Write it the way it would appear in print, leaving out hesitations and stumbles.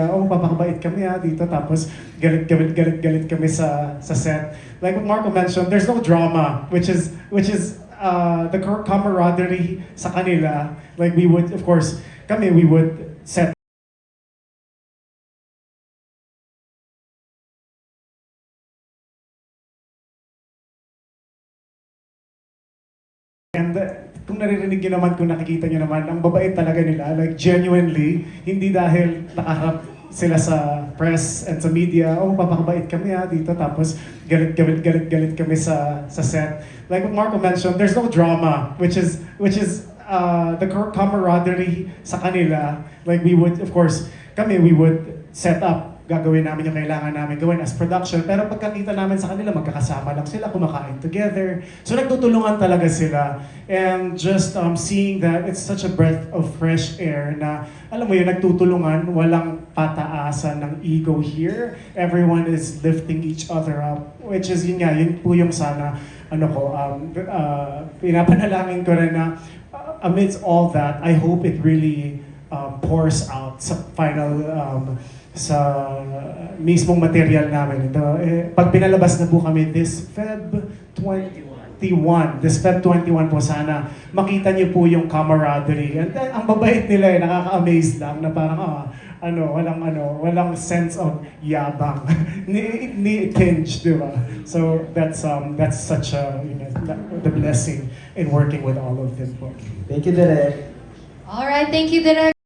oh, papakabait kami dito, tapos galit kami sa set. Like what Marco mentioned, there's no drama, which is the camaraderie sa kanila. Like we would, of course, we would set and kung naririnig nyo naman, kung nakikita nyo naman, ang babait talaga nila, like genuinely, hindi dahil nakaharap sila sa press and sa media, oh, papakabait kami dito, tapos galit kami sa set. Like what Marco mentioned, there's no drama, which is the camaraderie sa kanila. Like we would, of course, we would set up, gagawin namin yung kailangan namin gawin as production. Pero pagkakita namin sa kanila, magkakasama lang sila, kumakain together. So nagtutulungan talaga sila. And just seeing that, it's such a breath of fresh air na, alam mo yun, nagtutulungan, walang pataasan ng ego here. Everyone is lifting each other up. Which is, yun po yung sana, pinapanalangin ko rin na, amidst all that, I hope it really pours out sa final sa mismong material namin. Pag pinalabas na po kami this Feb 21 po, sana makita niyo po yung camaraderie. And ang babait nila nakaka-amaze lang na parang walang sense of yabang ni tinge, di ba? So that's such a the blessing in working with all of them po. Thank you, Direk. All right, thank you, Direk.